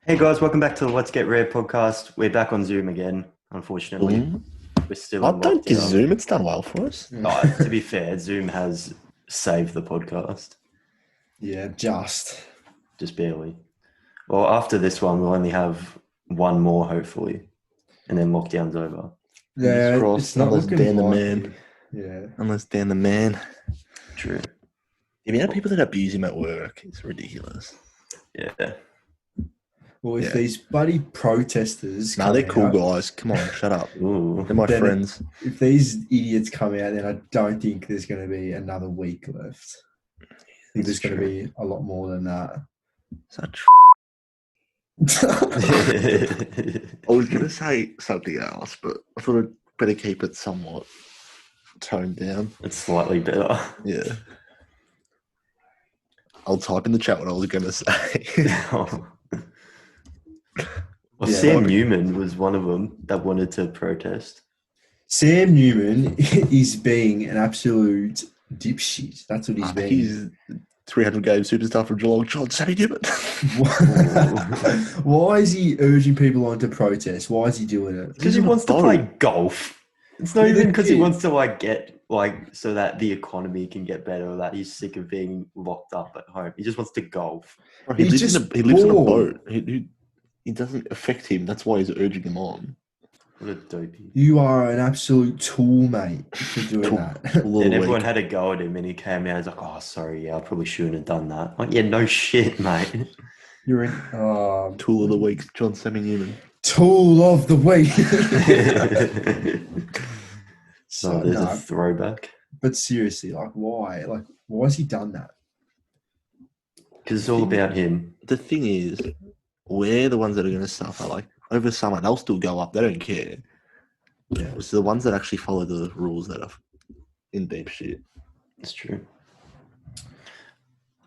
Hey guys, welcome back to the Let's Get Rare podcast. We're back on Zoom again, unfortunately. Zoom? We're still I in don't get lockdown. Zoom. It's done well for us. To be fair, Zoom has saved the podcast, Yeah, just. just barely. Well, after this one, we'll only have one more, hopefully, and then lockdown's over. Yeah, Fingers crossed, it's not unless looking Dan the likely. man. Yeah. Unless Dan the man. True. The amount of people that abuse him at work is ridiculous. Yeah. Well, if Yeah. these bloody protesters Nah, come they're cool out, guys. Come on, shut up. Ooh. They're my Then- friends. if these idiots come out, then I don't think there's going to be another week left. I think there's going to true. be a lot more than that. Such. I was going to say something else, but I thought I'd better keep it somewhat toned down. It's slightly better. Yeah. I'll type in the chat what I was going to say. Well, Yeah. Sam Newman was one of them that wanted to protest. Sam Newman is being an absolute dipshit. That's what he's being. He's 300 game superstar from Geelong. John Sammy Newman. Why is he urging people on to protest? Why is he doing it? Because he on a wants to boat. play golf. It's not Yeah, even because he legit. wants to get so that the economy can get better, or that he's sick of being locked up at home. He just wants to golf. He He's lives, just he lives in a bored. boat. It doesn't affect him. That's why he's urging him on. What a dopey. You are an absolute tool, mate, for doing Tool- that. Tool of And the everyone week. had a go at him, and he came out. He's like, "Oh, sorry, yeah, I probably shouldn't have done that." Like, yeah, no shit, mate. You're an Tool of the week, John Sammy Newman. tool of the week. So there's a throwback. but seriously, why? Why has he done that? Because it's all about him. The thing is, we're the ones that are going to suffer. Like, over summer, they'll still go up. They don't care. Yeah. It's the ones that actually follow the rules that are in deep shit. It's true.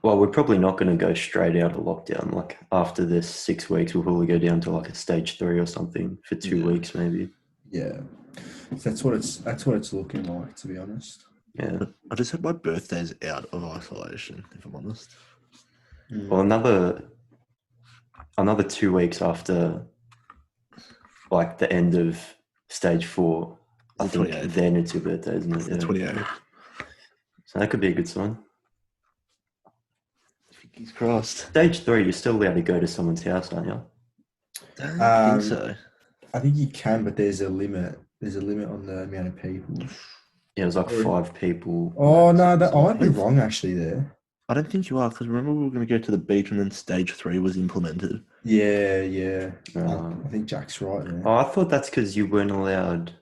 Well, we're probably not going to go straight out of lockdown. Like, after this 6 weeks, we'll probably go down to a stage 3 or something for 2 weeks, maybe. Yeah, that's what it's looking like, to be honest. Yeah. I just hope my birthday's out of isolation, if I'm honest. Well, another 2 weeks after, the end of stage 4, I think 28th. then it's your birthday, isn't it? The 28th. So that could be a good sign. Fingers crossed. Stage 3, you're still allowed to go to someone's house, aren't you? Don't think so. I think you can, but there's a limit. There's a limit on the amount of people. Yeah, it was 5 people. Oh no, I might be wrong actually there. I don't think you are, because remember we were going to go to the beach and then stage 3 was implemented. Yeah. Um, I think Jack's right there. Oh, I thought that's because you weren't allowed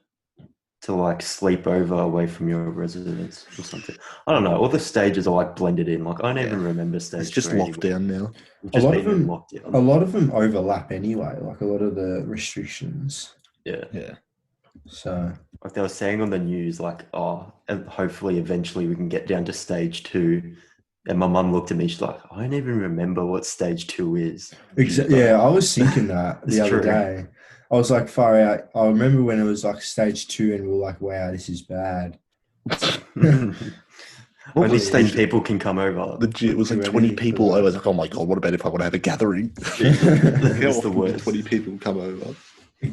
to sleep over away from your residence or something. I don't know. All the stages are blended in. I don't even remember stage. It's just 3 locked anymore. down now. We've just lot been of them- locked down. A lot of them overlap anyway. A lot of the restrictions. Yeah. Yeah. So Like they were saying on the news, and hopefully eventually we can get down to stage 2. And my mum looked at me, she's like, I don't even remember what stage 2 is. yeah, I was thinking that It's the other true. day. I was far out. I remember when it was stage 2, and we were like, "Wow, this is bad." Only was 10 stage- people can come over. Legit, it was like You 20 ready for people. that? I was like, oh my God, what about if I want to have a gathering? It's How the often do worst. 20 people come over?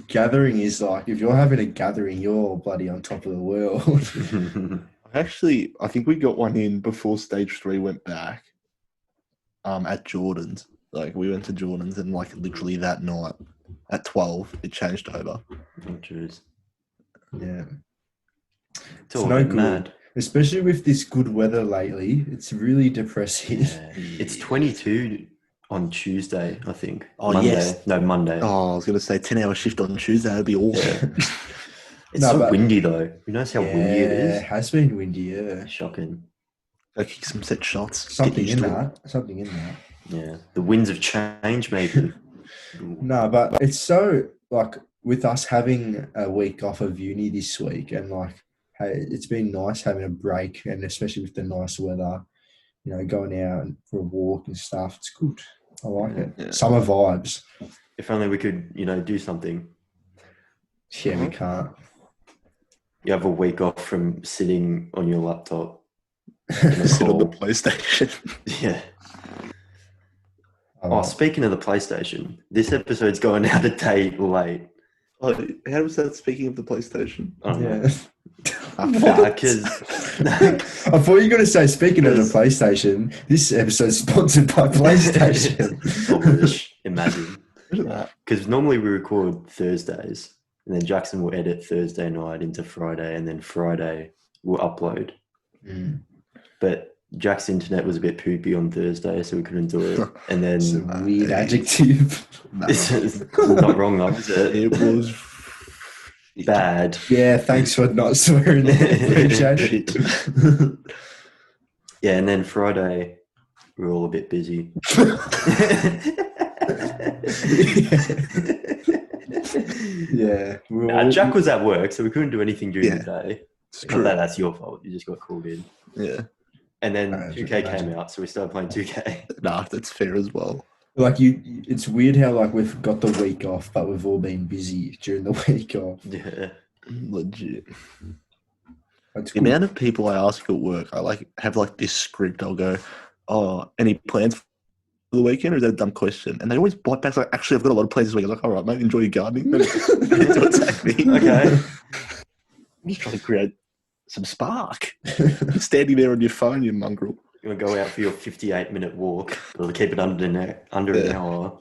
Gathering is if you're having a gathering, you're bloody on top of the world. Actually, I think we got one in before stage 3 went back at Jordan's. We went to Jordan's and literally that night at 12, it changed over. Oh, jeez. Yeah, It's all no been good. mad. Especially with this good weather lately, it's really depressing. Yeah. It's 22 on Tuesday, I think. Oh, Monday. yes. No, Monday. Oh, I was going to say 10-hour shift on Tuesday. That'd be awesome. It's No, so but- windy, though. You notice how windy it It is? has been windy. Yeah, Shocking. Go kick some set shots. Get something used in to it. that. Something in that. Yeah. The winds of change, maybe. No, but it's so with us having a week off of uni this week, and hey, it's been nice having a break, and especially with the nice weather, going out for a walk and stuff. It's good. I like it. Yeah. Summer vibes. If only we could, do something. Yeah, we can't. You have a week off from sitting on your laptop. Sit on the Cool. PlayStation. Yeah. Oh, speaking of the PlayStation, this episode's going out a day late. Oh, how was that? Speaking of the PlayStation, I don't know. Yeah. Because I thought you were going to say, speaking of the PlayStation, this episode's sponsored by PlayStation. I wish, imagine. look at that. Because normally we record Thursdays, and then Jackson will edit Thursday night into Friday, and then Friday we'll upload. Mm. But Jack's internet was a bit poopy on Thursday, so we couldn't do it. And then It's a weird adjective. it's not wrong, though, is it? It was Bad. Yeah, thanks for not swearing there. Appreciate it. Yeah, and then Friday we're all a bit busy. Yeah. Jack was at work, so we couldn't do anything during Yeah. the day. It's Not true. that that's your fault. You just got called in. Yeah. And then I 2K imagine. came out, so we started playing 2K. Nah, that's fair as well. Like it's weird how like we've got the week off, but we've all been busy during the week off. Yeah. Legit. That's The good. amount of people I ask at work, I like have like this script. I'll go, "Oh, any plans for the weekend?" Or is that a dumb question? And they always bite back like, "Actually, I've got a lot of plans this week." I'm like, "All right, mate, enjoy your gardening." Don't attack me. Okay. I'm just trying to create some spark. You're standing there on your phone, you mongrel. You want to go out for your 58-minute walk, or keep it under an Yeah. hour.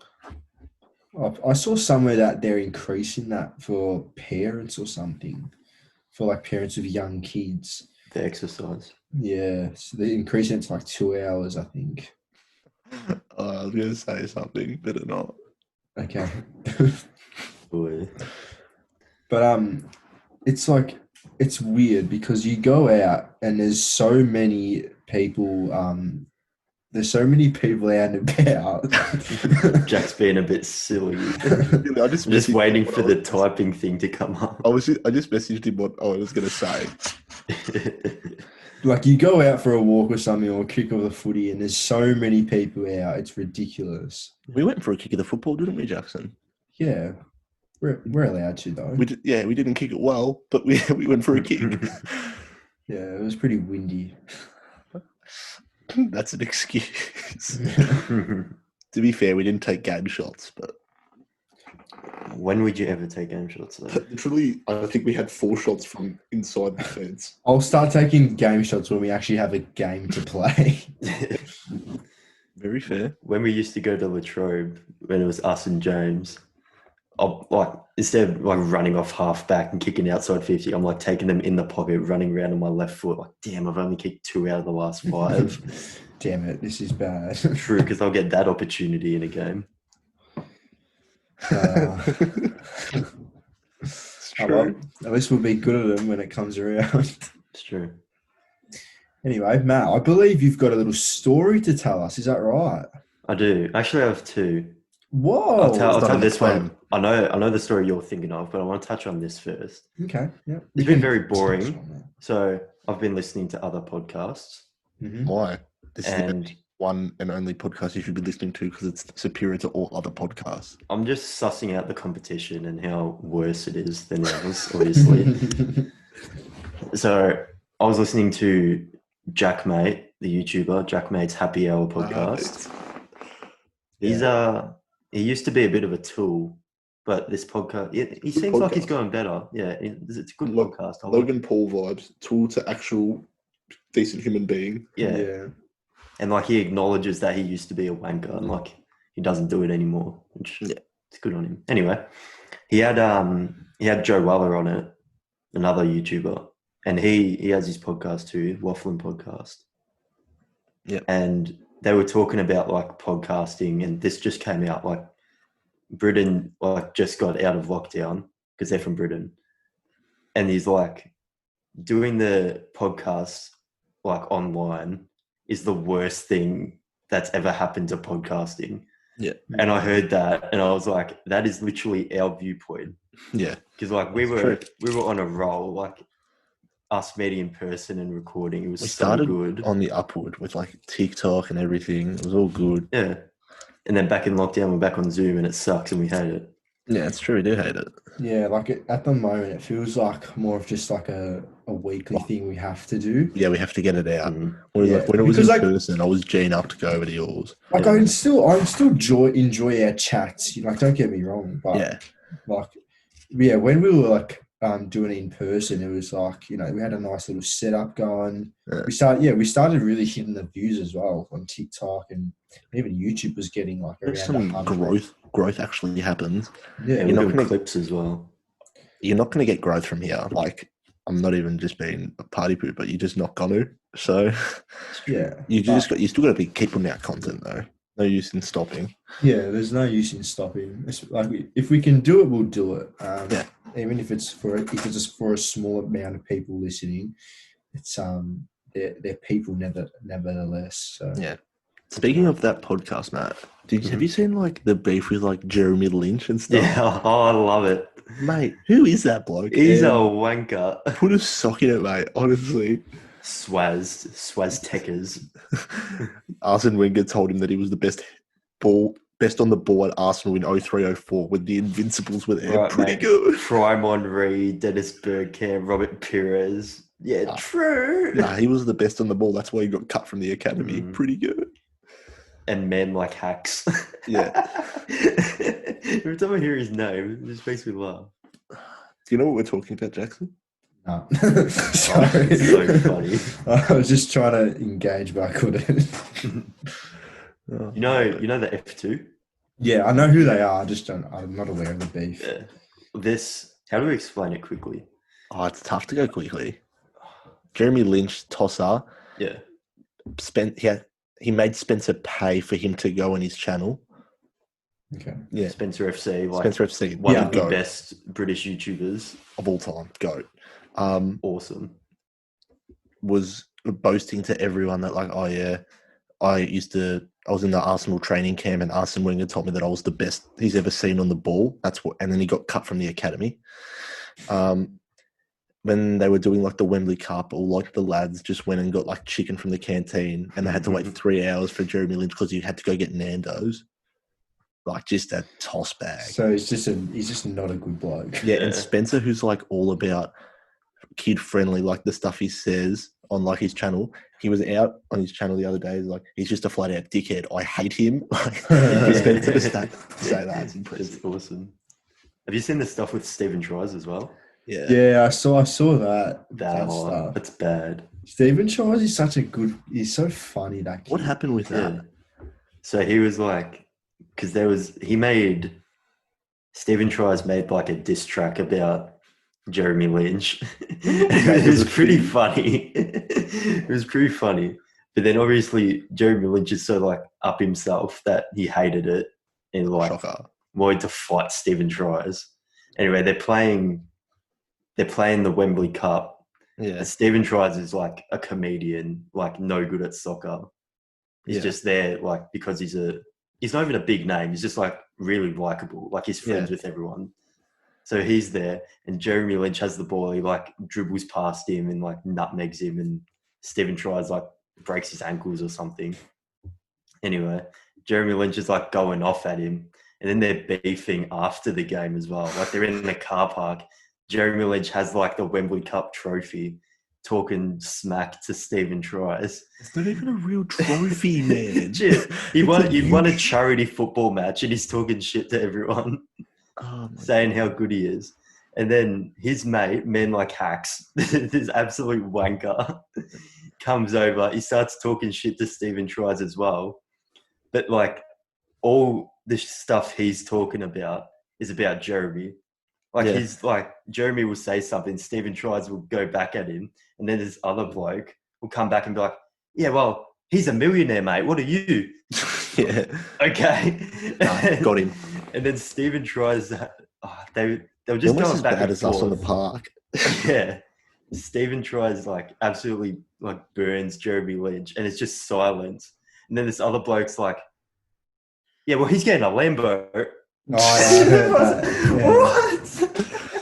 I saw somewhere that they're increasing that for parents or something, for like parents with young kids. The exercise. Yeah, so they're increasing it to like 2 hours, I think. I was going to say something, better not. Okay. Boy. But it's like it's weird because you go out and there's so many people out and about. Jack's being a bit silly. Really, I just I'm just messaged waiting him what for I the was- typing thing to come up. I just messaged him what I was going to say. Like you go out for a walk or something or kick off the footy and there's so many people out, it's ridiculous. We went for a kick of the football, didn't we, Jackson? Yeah. We're allowed to though. We didn't kick it well, but we went for a kick. Yeah, it was pretty windy. That's an excuse. To be fair, we didn't take game shots, but When would you ever take game shots, though? literally, I think we had 4 shots from inside the fence. I'll start taking game shots when we actually have a game to play. Very fair. When we used to go to Latrobe, when it was us and James, instead of like running off half back and kicking outside 50, I'm like taking them in the pocket, running around on my left foot. Like, damn, I've only kicked 2 out of the last 5. Damn it, this is bad. True, because I'll get that opportunity in a game. It's Oh, true. well, at least we'll be good at them when it comes around. It's true. Anyway, Matt, I believe you've got a little story to tell us. Is that right? I do. Actually, I have 2. Whoa. I'll tell not on the this one. plan. I know the story you're thinking of, but I want to touch on this first. Okay. Yeah. It's been very boring. So I've been listening to other podcasts, Mm-hmm. Why? This is the and only one and only podcast you should be listening to because it's superior to all other podcasts. I'm just sussing out the competition and how worse it is than ours, obviously. So I was listening to Jackmate, the YouTuber, Jackmate's Happy Hour podcast. He used to be a bit of a tool, but this podcast, he seems like he's podcast. going better. Yeah, it's a good Look, podcast. I like Logan Paul vibes, tool to actual decent human being. Yeah. Yeah. And like he acknowledges that he used to be a wanker and like he doesn't do it anymore, which it's good on him. Anyway, he had Joe Weller on it, another YouTuber, and he has his podcast too, Waffling Podcast. Yeah. And they were talking about like podcasting, and this just came out like Britain like just got out of lockdown because they're from Britain, and he's like doing the podcast like online is the worst thing that's ever happened to podcasting. Yeah. And I heard that and I was like, that is literally our viewpoint. Yeah. Because like we That's were on a roll, like us meeting in person and recording. It was We so started good. on the upward with like TikTok and everything. It was all good. Yeah. And then back in lockdown, we're back on Zoom and it sucks and we hate it. Yeah, it's true. We do hate it. Yeah, like at the moment, it feels like more of just like a a weekly thing we have to do. Yeah, we have to get it out. Mhm. When Yeah, it was in because, like- person, I was G'ing up to go over to yours. Like Yeah. I still enjoy our chats. Like, don't get me wrong, but Yeah. like, yeah, when we were like doing it in person, it was like, we had a nice little setup going. Yeah. We started really hitting the views as well on TikTok, and even YouTube was getting like There's around some 100. growth actually happens. Yeah, And You're we're not doing gonna- clips as well. You're not going to get growth from here. Like, I'm not even just being a party poo, but you're just not going to. So yeah, you still got to keep putting out content though. No use in stopping. yeah. There's no use in stopping. It's like if we can do it, we'll do it. Yeah. Even if it's for a small amount of people listening, it's they're people nevertheless. So. Yeah. Speaking of that podcast, Matt, have you seen like the beef with like Jeremy Lynch and stuff? Yeah, oh, I love it. Mate, who is that bloke? He's a And wanker. put a sock in it, mate. Honestly, Swaz techers. Arsene Wenger told him that he was the best on the ball at Arsenal in 03-04 when the Invincibles were there. Right, Pretty mate. good. Prime Henry, Dennis Bergkamp, Robert Pires. Yeah, true. Nah, he was the best on the ball. That's why he got cut from the academy. Pretty good. And men like hacks. Yeah. Every time I hear his name, it just makes me laugh. Do you know what we're talking about, Jackson? No. Oh, it's so funny. I was just trying to engage, but I couldn't. Oh, You know the F2? Yeah, I know who they are. I'm not aware of the beef. Yeah. How do we explain it quickly? Oh, it's tough to go quickly. Jeremy Lynch, tosser, Yeah. he made Spencer pay for him to go on his channel. Okay. Yeah, Spencer FC, like Spencer FC, one Yeah. of the goat best British YouTubers. of all time, goat. Awesome. Was boasting to everyone that like, oh yeah, I was in the Arsenal training camp and Arsene Wenger told me that I was the best he's ever seen on the ball. And then he got cut from the academy. When they were doing like the Wembley Cup, all like the lads just went and got like chicken from the canteen and they had to wait 3 hours for Jeremy Lynch because he had to go get Nando's. Like just a toss bag. So he's just not a good bloke. Yeah, and Spencer, who's like all about kid friendly, like the stuff he says on like his channel. He was out on his channel the other day. He's just a flat out dickhead. I hate him. For Spencer to say that, it's impressive. It's awesome. Have you seen the stuff with Stephen Tries as well? Yeah. Yeah, I saw that That stuff. It's bad. Stephen Tries is he's so funny, that kid. What happened with that? Yeah. So he was like, because Stephen Tries made like a diss track about Jeremy Lynch. It was pretty funny. It was pretty funny. But then obviously Jeremy Lynch is so like up himself that he hated it and like Shocker. wanted to fight Stephen Tries. Anyway, they're playing the Wembley Cup. Yeah. And Stephen Tries is like a comedian, like no good at soccer. He's just there like because he's not even a big name. He's just like really likable. Like he's friends with everyone. So he's there and Jeremy Lynch has the ball. He like dribbles past him and like nutmegs him and Stephen Tries like breaks his ankles or something. Anyway, Jeremy Lynch is like going off at him and then they're beefing after the game as well. Like they're in the car park. Jeremy Lynch has like the Wembley Cup trophy talking smack to Stephen Tries. It's not even a real trophy, man. He won a charity football match and he's talking shit to everyone. Saying how good he is. And then his mate, men like hacks, this absolute wanker, comes over. He starts talking shit to Stephen Tries as well. But like all the stuff he's talking about is about Jeremy. Like he's like, Jeremy will say something, Stephen Tries will go back at him. And then this other bloke will come back and be like, yeah, well, he's a millionaire, mate. What are you? Yeah. Okay. Got him. And then Stephen Tries. They were just Almost going as back bad and as us on the forth. park. Yeah. Stephen Tries like absolutely like burns Jeremy Lynch, and it's just silence. And then this other bloke's like, "Yeah, well, he's getting a Lambo." Oh, yeah, I heard that.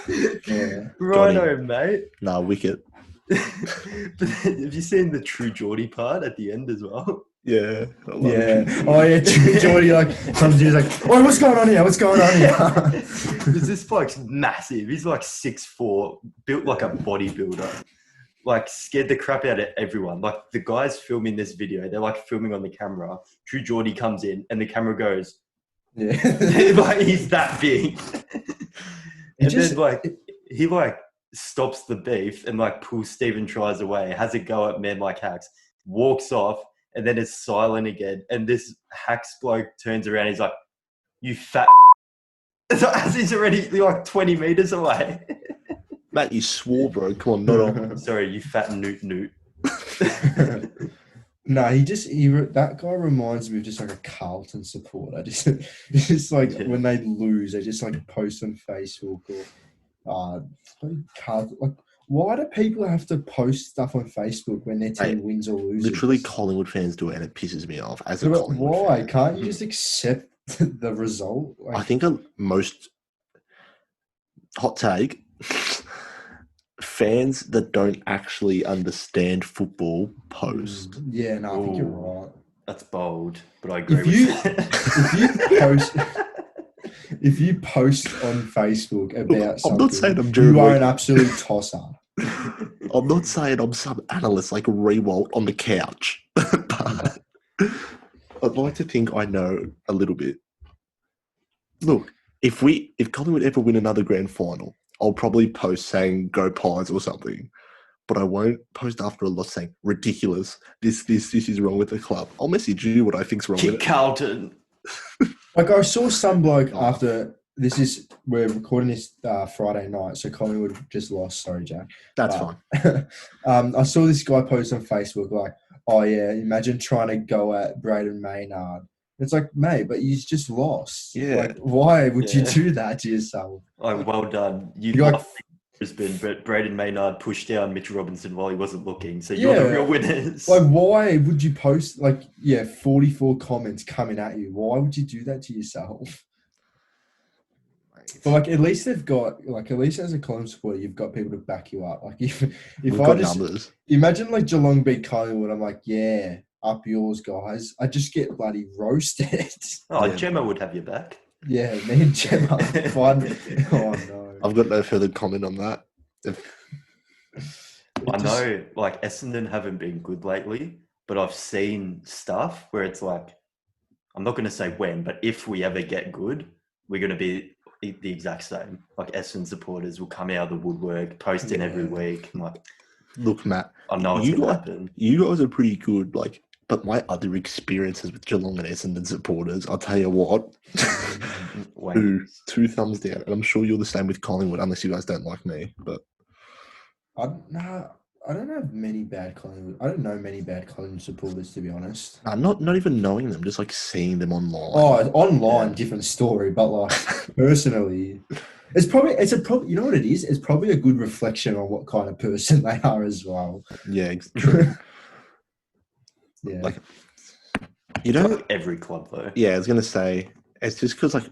What? Yeah. Righto, mate. Nah, wicked. But have you seen the True Geordie part at the end as well? Yeah. Yeah. Oh, yeah. Geordie comes in, he's like, oh, what's going on here? What's going on here? Because this bloke's massive. He's like 6'4", built like a bodybuilder. like scared the crap out of everyone. Like the guys filming this video, they're like filming on the camera. True Geordie comes in and the camera goes, Yeah. like he's that big. And just- then like he like stops the beef and like pulls Stephen Tries away, has a go at men like Hacks, walks off, and then it's silent again. And this Hacks bloke turns around, he's like, "You fat." So as he's already like 20 meters away. Matt, you swore, bro. Come on, not on. Sorry, you fat newt. No, that guy reminds me of just like a Carlton supporter. Just like Yeah. when they lose, they just like post on Facebook or Carlton. Like, why do people have to post stuff on Facebook when their team Mate, wins or loses? Literally, Collingwood fans do it, and it pisses me off. As a But Collingwood why fan. can't you just accept the result? Like, I think most hot take fans that don't actually understand football post. Yeah, no, I think you're Ooh. right. That's bold, but I agree If you- with If you post on Facebook about something, I'm not saying I'm you Jared are Week. an absolute tosser. I'm not saying I'm some analyst like Rewalt on the couch, but I'd like to think I know a little bit. Look, if Collingwood ever win another grand final, I'll probably post saying "Go Pies" or something, but I won't post after a loss saying "ridiculous." This is wrong with the club. I'll message you what I think's wrong with Kick it. Carlton. Like I saw some bloke Oh. after we're recording this Friday night, so Collingwood just lost. Sorry, Jack. That's But- fine. I saw this guy post on Facebook like, "Oh yeah, imagine trying to go at Braden Maynard." It's like, mate, but you just lost. Yeah. Like, why would you Yeah. do that to yourself? Like, well done. You You like- lost Brisbane, but Braden Maynard pushed down Mitch Robinson while he wasn't looking. So you're the Yeah. real winners. Like, why would you post 44 comments coming at you? Why would you do that to yourself? But like, at least they've got at least as a Collingwood supporter, you've got people to back you up. Like, if We've I got just numbers. imagine like Geelong beat Collingwood, I'm like, yeah, up yours, guys. I just get bloody roasted. Oh, Yeah. Gemma would have your back. Yeah, me and Gemma fun. Oh no. I've got no further comment on that. I know, like, Essendon haven't been good lately, but I've seen stuff where it's like, I'm not going to say when, but if we ever get good, we're going to be the exact same. Like, Essendon supporters will come out of the woodwork, posting every Yeah. week. I'm like, Look, Matt, I know it's You going to got- happen. you guys are pretty good. Like, but my other experiences with Geelong and Essendon supporters, I'll tell you what, Wank. two thumbs down. And I'm sure you're the same with Collingwood, unless you guys don't like me. But I don't have many bad Collingwood. I don't know many bad Collingwood supporters, to be honest. not even knowing them, just like seeing them online. Oh, online, Yeah. different story. But like personally, it's a you know what it is? It's probably a good reflection on what kind of person they are as well. Yeah, true. Yeah. Like, you It's know, like every club, though. yeah, I was gonna say it's just because like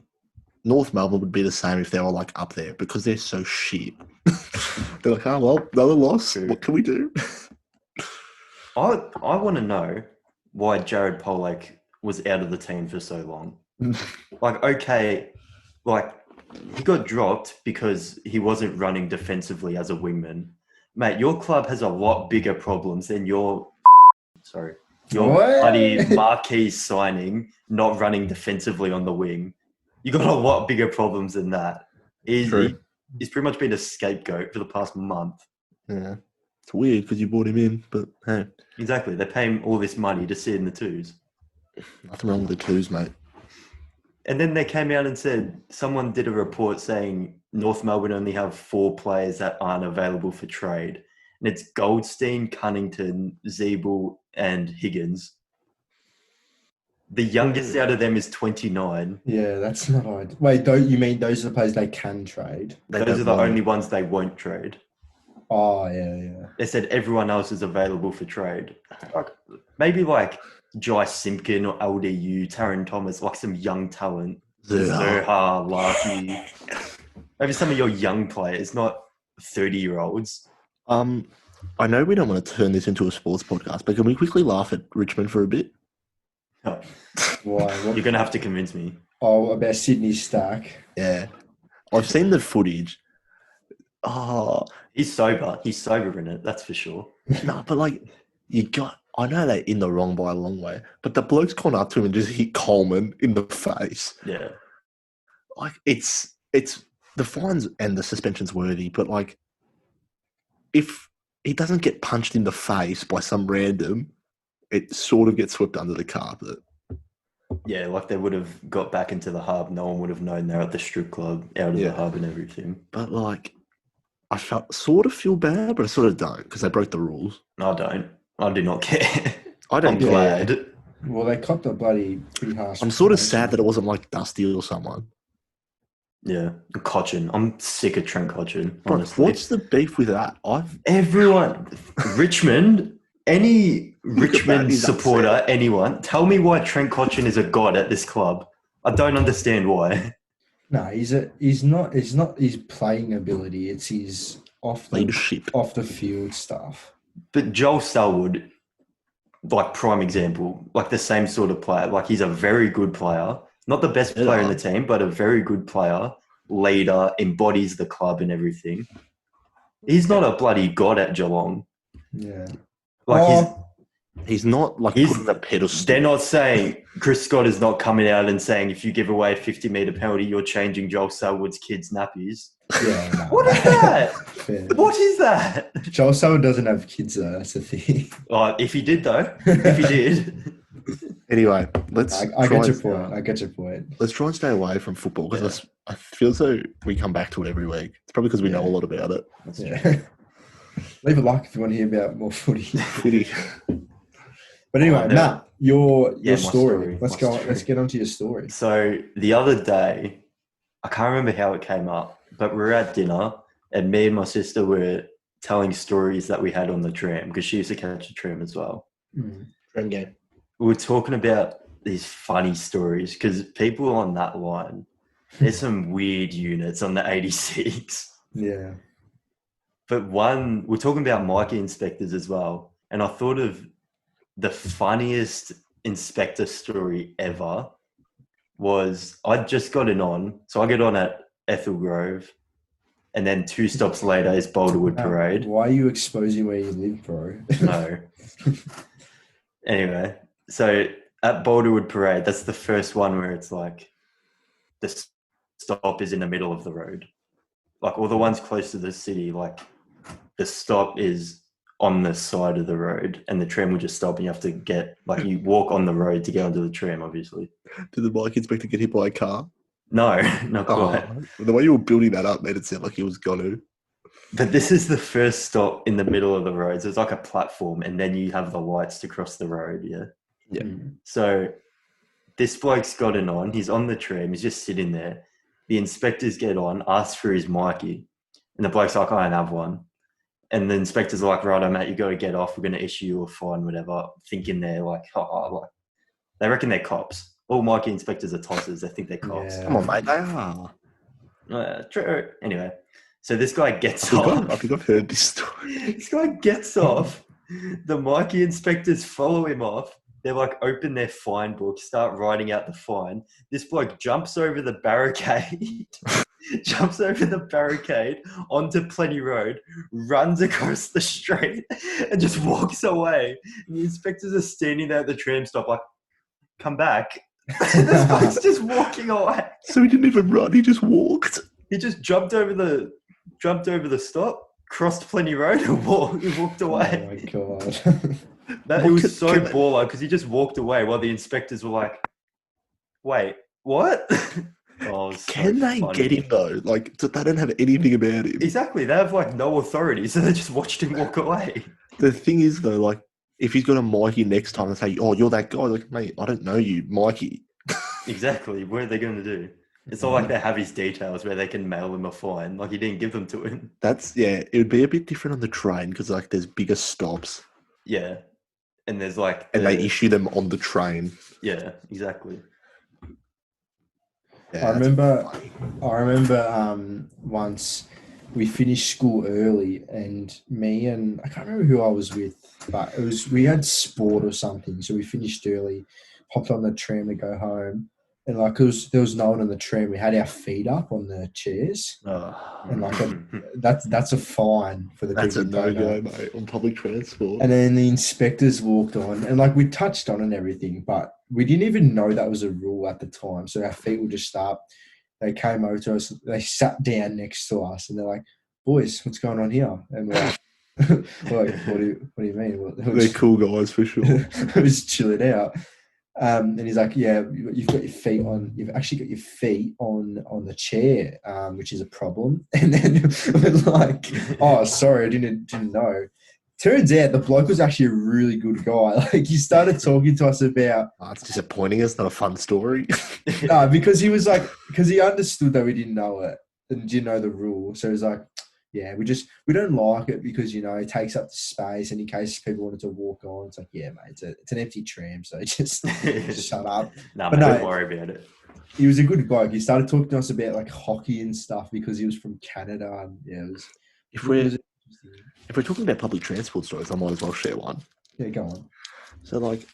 North Melbourne would be the same if they were like up there because they're so shit. They're like, oh well, another loss. True. What can we do? I want to know why Jared Pollock was out of the team for so long. Like, okay, like, he got dropped because he wasn't running defensively as a wingman. Mate, your club has a lot bigger problems than your What? bloody marquee signing, not running defensively on the wing. You got a lot bigger problems than that. He's pretty much been a scapegoat for the past month. Yeah, it's weird because you brought him in, but hey, Exactly. They pay him all this money to sit in the twos. nothing wrong with the twos, mate. And then they came out and said, someone did a report saying North Melbourne only have 4 players that aren't available for trade. And it's Goldstein, Cunnington, Zeeble, and Higgins. The youngest out of them is 29. Yeah, that's not ideal. Wait, don't you mean those are the players they can trade? They Those don't are the want only it. ones they won't trade. Oh yeah. They said everyone else is available for trade. Maybe like Jai Simpkin or LDU, Taron Thomas, like some young talent. Zaha. Zaha, Larky. Maybe some of your young players, not 30-year-olds. I know we don't want to turn this into a sports podcast, but can we quickly laugh at Richmond for a bit? Oh, Why? What? you're going to have to convince me. Oh, about Sydney Stack. Yeah, I've seen the footage. Oh, He's sober. He's sober in it. That's for sure. no, but like, I know they're in the wrong by a long way, but the bloke's gone up to him and just hit Coleman in the face. Yeah. Like, it's the fines and the suspension's worthy, but like, if he doesn't get punched in the face by some random, it sort of gets swept under the carpet. Yeah, like they would have got back into the hub. No one would have known they're at the strip club, out of Yeah. the hub and everything. But like, I sort of feel bad, but I sort of don't because they broke the rules. I don't. I do not care. I don't I'm care. glad. Well, they copped a bloody pretty harsh. I'm sort of penalty. sad that it wasn't like Dusty or someone. Yeah. Cochin. I'm sick of Trent Cochin, Bro, honestly. what's the beef with that? Everyone, Richmond, any Look at that, Richmond he's supporter, upset. anyone, tell me why Trent Cochin is a god at this club. I don't understand why. No, he's not his playing ability. It's his off Leadership. the field stuff. But Joel Selwood, like prime example, like the same sort of player. Like he's a very good player. Not the best player in the team, but a very good player, leader, embodies the club and everything. He's not a bloody god at Geelong. Yeah. Like He's not like put on a pedestal. they're not saying Chris Scott is not coming out and saying if you give away a 50-metre penalty, you're changing Joel Selwood's kids' nappies. Yeah. No. What is that? Fair. What is that? Joel Selwood doesn't have kids though. That's the thing. Oh, if he did though, if he did. Anyway, let's. I get your point. I get your point. Let's try and stay away from football because I feel as though we come back to it every week. It's probably because we know a lot about it. Yeah. Leave a like if you want to hear about more footy. Footy. But anyway, no. Matt, your Yeah, my story. story. Let's My go. story. Let's get onto your story. So the other day, I can't remember how it came up, but we were at dinner and me and my sister were telling stories that we had on the tram because she used to catch a tram as well. Tram game. We were talking about these funny stories because people on that line, there's some weird units on the 86. Yeah. But we're talking about Myki inspectors as well. And I thought of the funniest inspector story ever was I'd just gotten on. So I get on at Ethel Grove. And then 2 stops later is Boulderwood Parade. Why are you exposing where you live, bro? No. Anyway, so at Boulderwood Parade, that's the first one where it's like the stop is in the middle of the road. Like all the ones close to the city, like the stop is on the side of the road and the tram will just stop and you have to get, like you walk on the road to get onto the tram, obviously. Did the bike inspector get hit by a car? No, not quite. The way you were building that up made it sound like he was gonna. But this is the first stop in the middle of the road. So it's like a platform and then you have the lights to cross the road, yeah? Yeah. So this bloke's gotten on. He's on the tram. He's just sitting there. The inspectors get on, ask for his Myki. And the bloke's like, I don't have one. And the inspectors are like, righto, mate, you got to get off. We're going to issue you a fine, whatever. Thinking they're like, like they reckon they're cops. All Myki inspectors are tossers. They think they're cops. Yeah. Come on, mate. They are. True. Anyway, so this guy gets off. I think I've heard this story. This guy gets off. The Myki inspectors follow him off. They're like, open their fine book, start writing out the fine. This bloke jumps over the barricade, onto Plenty Road, runs across the street, and just walks away. And the inspectors are standing there at the tram stop, like, come back. This bloke's just walking away. So he didn't even run. He just walked. He just jumped over the stop, crossed Plenty Road, and walked away. Oh my god. It was so baller because he just walked away while the inspectors were like, wait, what? Oh, Can they get him though? Like, they don't have anything about him. Exactly. They have like no authority, so they just watched him walk away. The thing is though, like, if he's got a Myki next time and say, oh, you're that guy, like, mate, I don't know you, Myki. Exactly. What are they going to do? It's not like they have his details where they can mail him a fine. Like, he didn't give them to him. It would be a bit different on the train because, like, there's bigger stops. Yeah. And there's like... And they issue them on the train. Yeah, exactly. Yeah, I remember once we finished school early and me and I can't remember who I was with, but we had sport or something. So we finished early, hopped on the tram to go home. And like, there was no one on the tram. We had our feet up on the chairs, and like that's a fine for the That's people a who don't no-go, know. mate, on public transport. And then the inspectors walked on, and like we touched on and everything, but we didn't even know that was a rule at the time. So our feet were just up. They came over to us. They sat down next to us, and they're like, "Boys, what's going on here?" And we're like, what do you mean?" Well, They're cool guys for sure. it was chilling out. And he's like, "Yeah, you've got your feet on. You've actually got your feet on the chair, which is a problem." And then we're like, "Oh, sorry, I didn't know." Turns out the bloke was actually a really good guy. Like, he started talking to us about It's disappointing. It's not a fun story. no, because he understood that we didn't know it and didn't know the rule. So he's like, "Yeah, we don't like it because it takes up the space, and in case people wanted to walk on, it's like, yeah, mate, it's an empty tram, so just shut up." Nah, But mate, no, don't worry about it. he was a good guy. He started talking to us about like hockey and stuff because he was from Canada, and yeah, it was. If it we're was interesting. if we're talking about public transport stories, I might as well share one. Yeah, go on. So, like,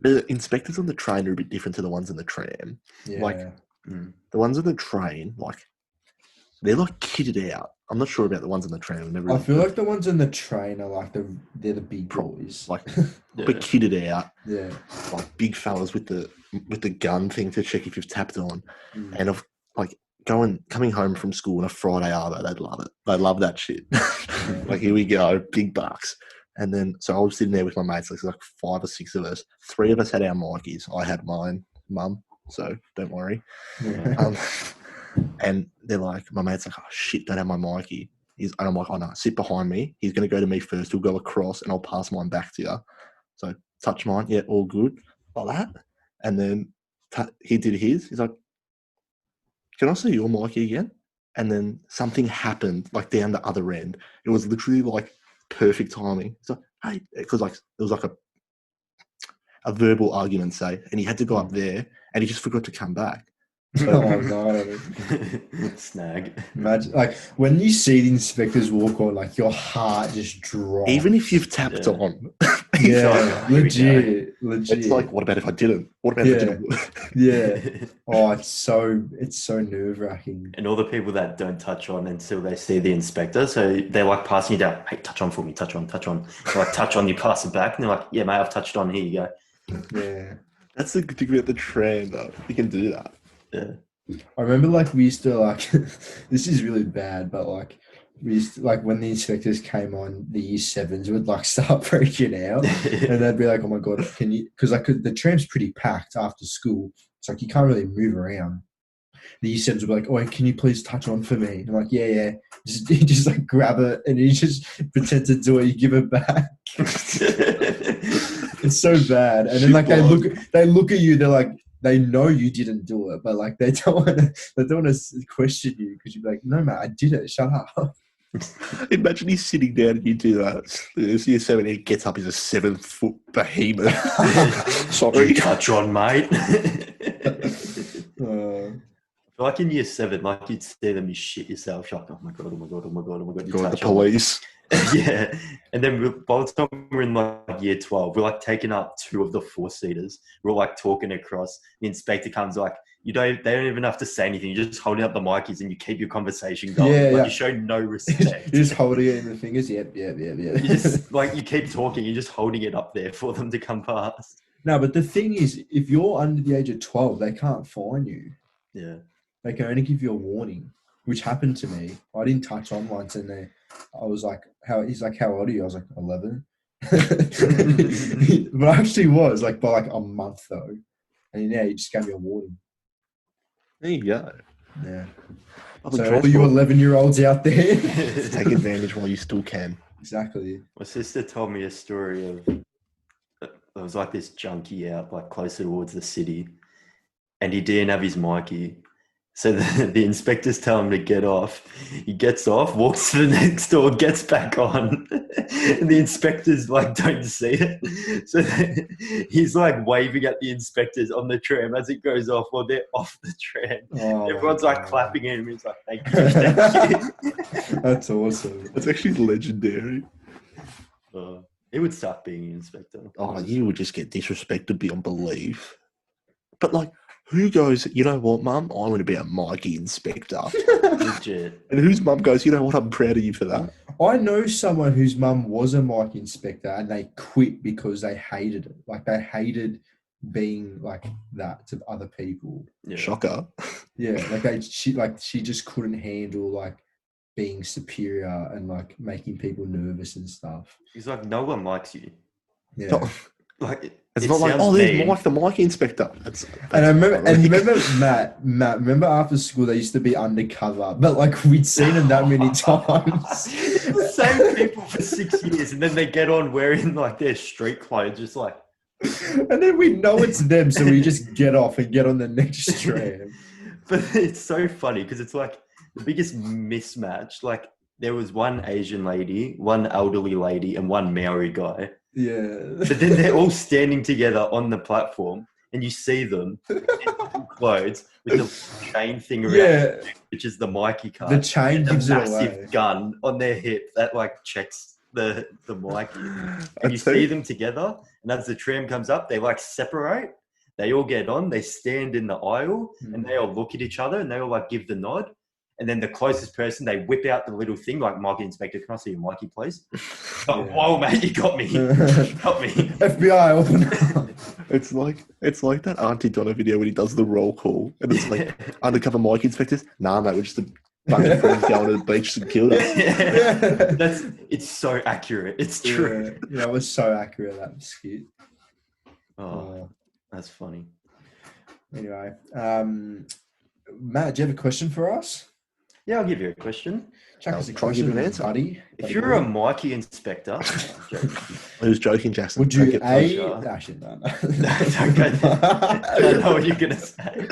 the inspectors on the train are a bit different to the ones in the tram. Yeah, Like, the ones on the train, like, they're like kitted out. I'm not sure about the ones on the train. I've never I really feel like the ones in the train are like they're the big boys. like but kitted out, yeah, like big fellas with the gun thing to check if you've tapped on, and of like coming home from school on a Friday arvo, they'd love it. They love that shit. Like, here we go, big bucks. And then so I was sitting there with my mates, like 5 or 6 of us. 3 of us had our Mikeys. I had mine, mum. So don't worry. yeah. And they're like, my mate's like, "Oh shit, don't have my Mikey." And I'm like, "Oh no, sit behind me. He's going to go to me first. He'll go across, and I'll pass mine back to you." So touch mine, yeah, all good, like that. And then he did his. He's like, "Can I see your Mikey again?" And then something happened, like down the other end. It was literally like perfect timing. So hey, because like it was like a verbal argument, say, and he had to go up there, and he just forgot to come back. So, Oh no! Snag. Imagine, like, when you see the inspectors walk on, like, your heart just drops. even if you've tapped on, yeah, legit. it's like, what about if I didn't? What about if I didn't? Yeah. Oh, it's so nerve wracking. And all the people that don't touch on until they see the inspector, so they're like passing you down. "Hey, touch on for me. Touch on. They're like, touch on. You pass it back, and they're like, "Yeah, mate, I've touched on. Here you go." Yeah. That's the good thing about the tram, though. You can do that. Yeah. I remember, like, we used to, like, this is really bad, but, like, we used to, like, when the inspectors came on, the year 7s would, like, start freaking out. And they'd be like, "Oh my God, can you," because, like, the tram's pretty packed after school. It's like, you can't really move around. The year 7s would be like, "Oh, can you please touch on for me?" And I'm like, yeah. You just like grab it and you just pretend to do it. You give it back. It's so bad. And then, like, they look at you. They're like, they know you didn't do it, but like they don't want to question you because you'd be like, "No, mate, I did it. Shut up." Imagine he's sitting down and you do that. This year 7, he gets up, he's a 7-foot behemoth. Sorry. Touch on, mate. Uh, Like in year 7, like you'd see them, you shit yourself. You're like, "Oh my God, oh my God, oh my God, oh my God." You God, the touch on. police. Yeah. And then by the time we're in like year 12, we're like taking up 2 of the 4-seaters. We're like talking across. The inspector comes like, they don't even have to say anything. You're just holding up the mics and you keep your conversation going. Yeah. You show no respect. You're just holding it in the fingers. Yep. You just like, you keep talking, you're just holding it up there for them to come past. No, but the thing is, if you're under the age of 12, they can't fine you. Yeah. They can only give you a warning, which happened to me. I didn't touch on once, and I was like, he's like, "How old are you?" I was like, 11. But I actually was like by like a month though, and he just gave me a warning. There you go. Yeah. Public So all you 11-year-olds out there, take advantage while you still can. Exactly. My sister told me a story of there was like this junkie out like closer towards the city, and he didn't have his Mikey. So the inspectors tell him to get off. He gets off, walks to the next door, gets back on. And the inspectors like don't see it. So he's like waving at the inspectors on the tram as it goes off while they're off the tram. Oh, everyone's like clapping at him. He's like, "Thank you, thank you." That's awesome. That's actually legendary. He would start being an inspector. Oh, you would just get disrespected beyond belief. But like, Who goes, you know what, Mum? I want to be a Myki inspector. Legit. And whose mum goes, you know what? I'm proud of you for that. I know someone whose mum was a mic inspector and they quit because they hated it. Like they hated being like that to other people. Yeah. Shocker. Yeah, she just couldn't handle like being superior and like making people nervous and stuff. He's like, no one likes you. Yeah. Not- Like, It's it not like, sounds oh, there's mean. Mike, the Myki inspector. And I remember Matt, remember after school they used to be undercover, but like we'd seen them that many times. The same people for 6 years, and then they get on wearing like their street clothes, just like. And then we know it's them, so we just get off and get on the next tram. But it's so funny because it's like the biggest mismatch. Like there was one Asian lady, one elderly lady, and one Maori guy. Yeah. But then they're all standing together on the platform, and you see them in full clothes with the chain thing around, Yeah. which is the Myki card. The chain and gives a it massive away. gun on their hip that like checks the Myki. And you I'd say- see them together, and as the tram comes up, they like separate. They all get on. They stand in the aisle, and they all look at each other, and they all like give the nod. And then the closest person, they whip out the little thing like, Myki inspector, can I see your Myki, please? Oh, Yeah. whoa, mate, you got me. You got me. FBI, open up. It's like that Auntie Donna video when he does the roll call, and it's like undercover Myki inspectors. Nah, mate, we're just a bunch of friends going to the beach and killed us. Yeah. It's so accurate. It's true. Yeah, it was so accurate, that skit. Oh, that's funny. Anyway, Matt, do you have a question for us? Yeah, I'll give you a question. Chuck us a try and give question, you an answer. buddy. If you're a Myki inspector, Who's joking, Jackson? Would you Take it. pleasure. Actually, no. I know what you're gonna say.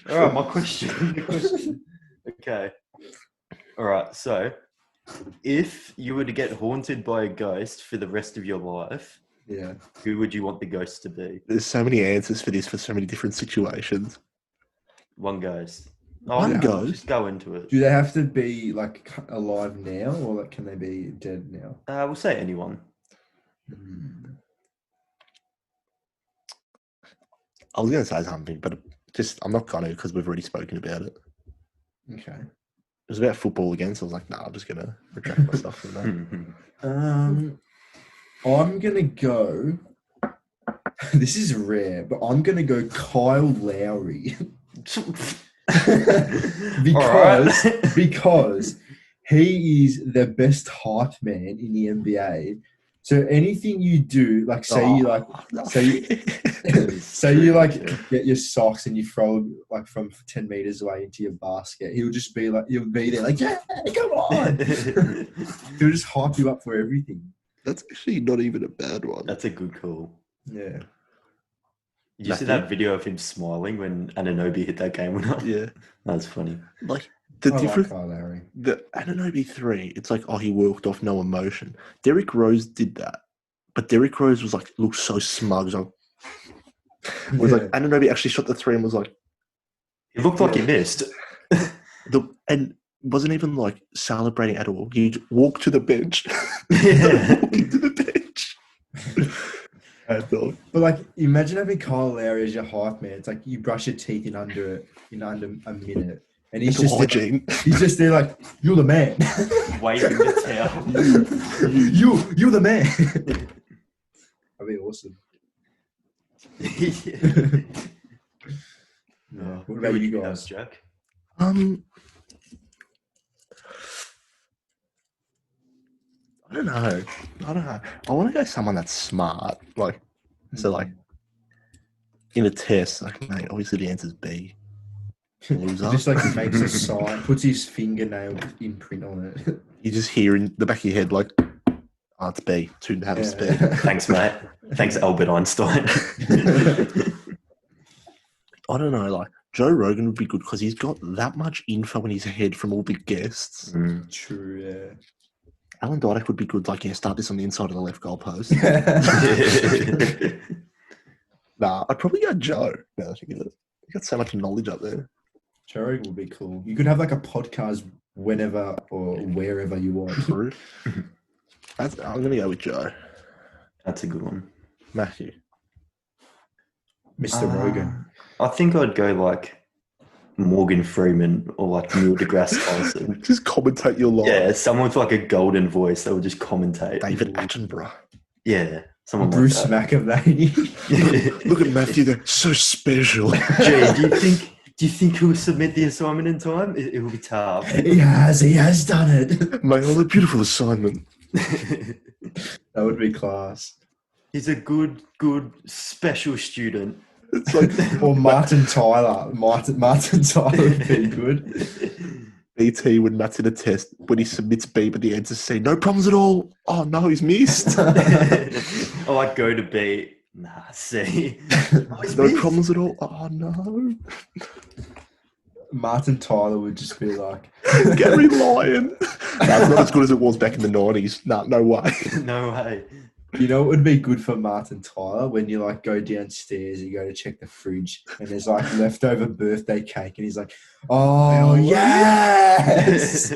All right, my question. Okay. All right. So, if you were to get haunted by a ghost for the rest of your life, Yeah. who would you want the ghost to be? There's so many answers for this for so many different situations. One ghost. One yeah, ghost? Just go into it. Do they have to be like alive now, or like, can they be dead now? We'll say anyone. I was going to say something, but I'm not going to because we've already spoken about it. Okay. It was about football again, so I was like, nah, I'm just going to retract myself from that. I'm gonna go. This is rare, but I'm gonna go Kyle Lowry because he is the best hype man in the NBA. So anything you do, like say you get your socks and you throw like from 10 meters away into your basket, he'll just be like, he'll be there like, yeah, come on. He'll just hype you up for everything. That's actually not even a bad one. That's a good call. Yeah. Did you see that video of him smiling when Anunoby hit that game winner? Yeah. That's funny. Like, the I difference, like Kyle Lowry. the Anunoby 3, it's like, oh, he walked off, no emotion. Derrick Rose did that. But Derrick Rose was like, looked so smug. Like, like, Anunoby actually shot the 3 and was like, He looked like he missed. and wasn't even like celebrating at all. He walked to the bench. Yeah. Walking to the bench. I thought. But like, imagine having Kyle Lowry as your hype man. It's like you brush your teeth in under a minute, and he's It's just hygiene. he's just there like, you're the man. Waving the towel. you're the man. That'd be awesome. Oh, What about who you would guys? have, Jack? I don't know. I want to go someone that's smart. Like, so like, in a test, like, mate, obviously the answer's B. Loser. Just like makes a sign, puts his fingernail imprint on it. You just hear in the back of your head, like, oh, it's B. 2 out of speed. Thanks, mate. Thanks, Albert Einstein. I don't know, like, Joe Rogan would be good because he's got that much info in his head from all the guests. True, yeah. Alan Dyke would be good, like, yeah, start this on the inside of the left goal post. Nah, I'd probably go Joe. No, I think of it. He's got so much knowledge up there. Joe Rogan would be cool. You could have like a podcast whenever or wherever you want. True. I'm going to go with Joe. That's a good one. Matthew. Mr. Rogan. I think I'd go like Morgan Freeman or like Neil deGrasse Tyson. Just commentate your life. Yeah, someone with like a golden voice that would just commentate. David Attenborough. Yeah, someone Bruce like that. McAvaney. Look at Matthew there, so special. Gee, do you think he'll submit the assignment in time? It will be tough. He has done it. Mate, what a beautiful assignment. That would be class. He's a good special student. It's like Or Martin Tyler. Martin Tyler would be good. BT when Matt's in a test, when he submits B but the answers C, no problems at all. Oh no, he's missed. I like go to B. Nah, C. Oh, he's No missed. problems at all. Oh no. Martin Tyler would just be like, Gary Lyon. That's not as good as it was back in the 90s. No way. No way. you know, it would be good for Martin Tyler when you like go downstairs, you go to check the fridge, and there's like leftover birthday cake, and he's like, "Oh yes!"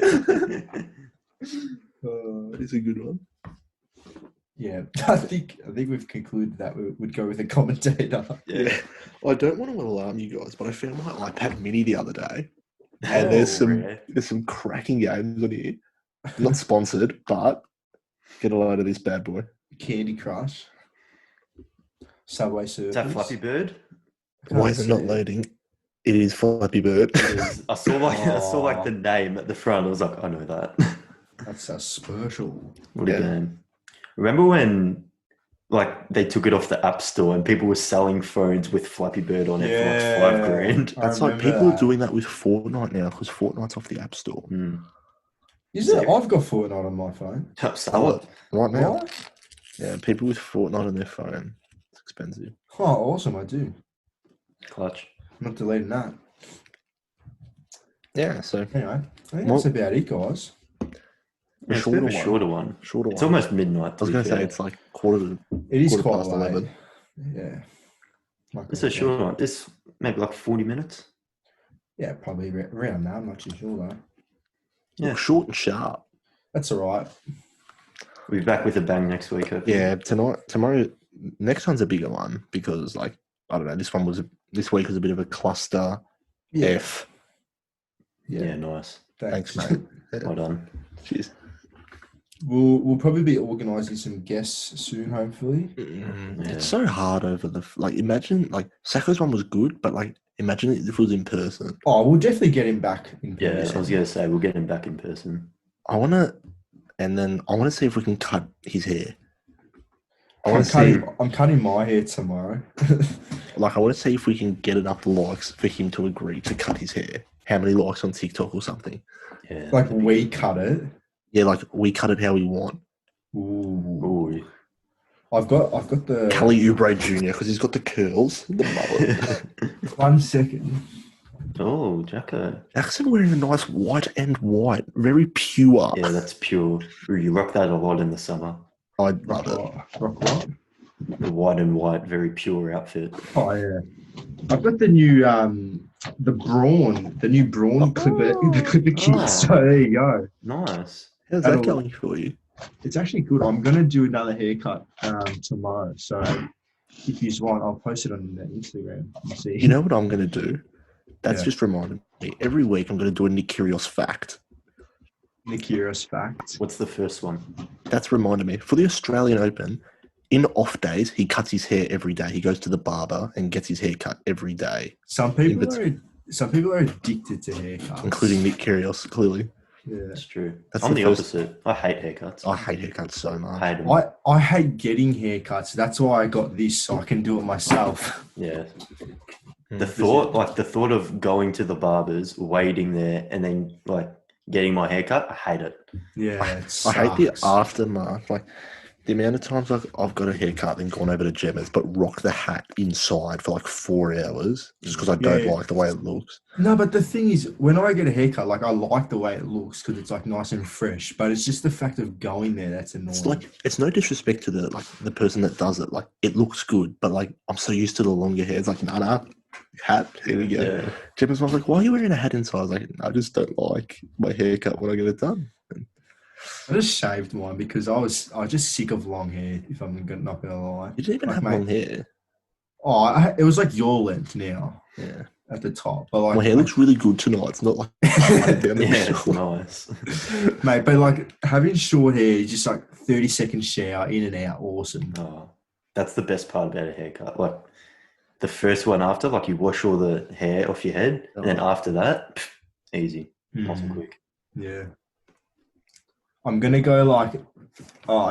It's a good one. Yeah, I think we've concluded that we would go with a commentator. Yeah. I don't want to alarm you guys, but I found my iPad mini the other day, and there's some cracking games on here. Not sponsored, but get a load of this bad boy. Candy Crush, Subway Surfers. Is that Flappy Bird? Why is it not loading? It is Flappy Bird. I saw like the name at the front. I was like, I know that. That's so special. What a game. Remember when like they took it off the App Store and people were selling phones with Flappy Bird on it for like $5,000? That's like people are doing that with Fortnite now because Fortnite's off the App Store. Is it? I've got Fortnite on my phone. Sell it. Right now. What? Yeah, people with Fortnite on their phone. It's expensive. Oh, awesome! I do. Clutch. I'm not deleting that. Yeah, so Anyway, I think that's about it, guys. Yeah, it's a bit of a shorter one. It's almost midnight. I was going to say it's like quarter It is quarter quite past late. 11. Yeah. It's a short one. It's maybe like 40 minutes. Yeah, probably around now. I'm not too sure though. Yeah. Look, short and sharp. That's all right. We'll be back with a bang next week. Hopefully. Yeah, tomorrow, next one's a bigger one because, like, I don't know, this week was a bit of a cluster. Yeah. F. Yeah, nice. Thanks, mate. Well done. Cheers. We'll probably be organising some guests soon, hopefully. It's so hard over imagine, Sacco's one was good, but, imagine if it was in person. Oh, we'll definitely get him back in Yeah, person. I was going to say, we'll get him back in person. I want to see if we can cut his hair. I'm cutting my hair tomorrow. I want to see if we can get enough likes for him to agree to cut his hair. How many likes on TikTok or something? Yeah. Like we cut it. Yeah, we cut it how we want. Ooh. I've got the Kelly Oubre Jr. because he's got the curls, the mullet. 1 second. Oh, Jacko. Jackson wearing a nice white and white, very pure. Yeah, that's pure. You rock that a lot in the summer. I love it. Rock what? The white and white, very pure outfit. Oh yeah. I've got the new the new Braun Clipper kit. Oh. So there you go. Nice. How's that going for you? It's actually good. I'm gonna do another haircut tomorrow. So if you want, I'll post it on the Instagram. You see. You know what I'm going to do? That's Yeah. just reminded me. Every week I'm going to do a Nick Kyrgios fact. Nick Kyrgios fact. What's the first one? That's reminded me. For the Australian Open, in off days, he cuts his hair every day. He goes to the barber and gets his hair cut every day. Some people are addicted to haircuts, Including Nick Kyrgios, clearly. Yeah. That's true. That's I'm the the first- opposite. I hate haircuts. I hate haircuts so I much. hate them. I hate getting haircuts. That's why I got this, so I can do it myself. Yeah. The thought of going to the barbers, waiting there, and then getting my haircut, I hate it. Yeah, I hate the aftermath. The amount of times I've got a haircut and gone over to Gemma's, but rocked the hat inside for 4 hours just because I don't like the way it looks. No, but the thing is, when I get a haircut, I like the way it looks because it's nice and fresh. But it's just the fact of going there that's annoying. It's no disrespect to the person that does it. It looks good, but I'm so used to the longer hair. It's nah, hat. Here we go. Yeah. Gemma's was like, "Why are you wearing a hat inside?" I was like, "I just don't like my haircut when I get it done." I just shaved mine because I was just sick of long hair. If I'm not gonna lie, You didn't even have long hair. It was like your length now Yeah. at the top, but like My hair looks really good tonight. It's not like down in the Yeah, it's middle. nice. mate. But like having short hair, just like 30-second shower in and out, awesome. Oh, that's the best part about a haircut. Like the first one after, like you wash all the hair off your head, and then after that, easy, nice and quick. Yeah. I'm gonna go like,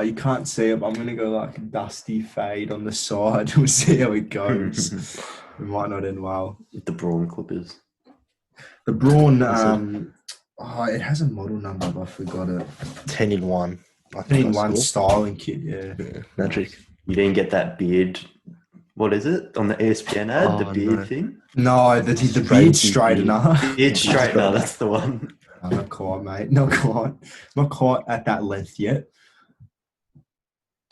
you can't see it, but I'm gonna go like dusty fade on the side. We'll see how it goes. It might not end well. The Braun clippers. The Braun, it has a model number, but I forgot it. 10 in 1. 10 in 1 styling kit, yeah. Magic. You didn't get that beard. What is it on the ESPN ad? The beard thing. No, the beard straightener. Beard straightener. That's the one. Not quite, mate. Not quite at that length yet.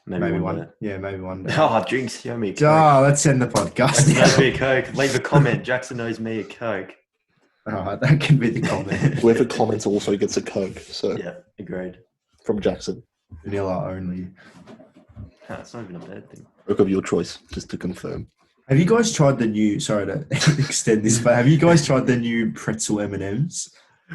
Maybe one day. Yeah, maybe one day. Oh, drinks. Show me a Coke. Let's end the podcast. Show me a Coke. Leave a comment. Jackson knows me a Coke. All right, that can be the comment. Whoever comments also gets a Coke. So Yeah, agreed. from Jackson. Vanilla only. It's not even a bad thing. Coke of your choice, just to confirm. Have you guys tried the new? Sorry to extend this, but have you guys tried the new pretzel M&Ms?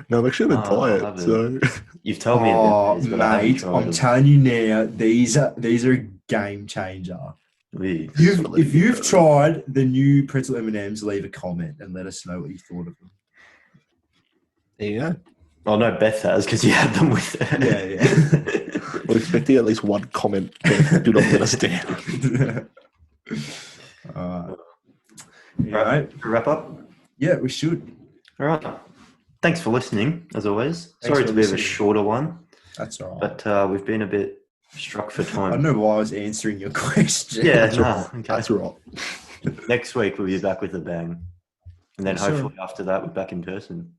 No, I'm actually on a I diet. haven't. So You've told me about these, but I haven't mate, tried I'm them. telling you now, these are a game changer. Wee. If you've tried the new pretzel M&Ms, leave a comment and let us know what you thought of them. there you go. Oh no, Beth has because you had them with her. Yeah. We're expecting at least one comment. Do not let us down. All right. Right, to wrap up. Yeah, we should. All right. Thanks for listening, as always. Thanks Sorry for to be a bit of a listening. shorter one, That's all right. but we've been a bit struck for I time. don't know why I was answering your question. Yeah, That's no, right. okay. That's right. Next week we'll be back with a bang, and then Yes, sir. hopefully after that we're back in person.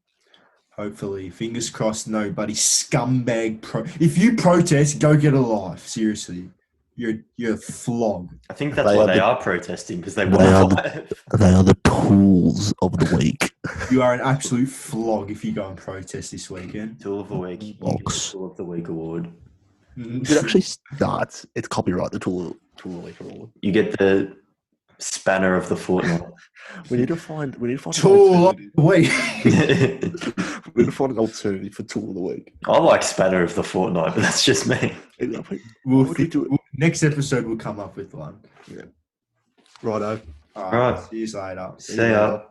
Hopefully, fingers crossed. Nobody scumbag. If you protest, go get a life. Seriously, you're flogged. I think that's They why are they the- are protesting because they they want are life. They are the tools of the week. You are an absolute flog if you go and protest this weekend. Tool of the week. You get the Box. Tool of the week award. It actually starts. It's copyright. The tool of the week award. You get the spanner of the fortnight. We need to find. An Tool of alternative. the week. We need to find an alternative for tool of the week. I like spanner of the fortnight, but that's just me. We'll would you do it? Next episode, we'll come up with one. Righto. All Right. See you later. See ya.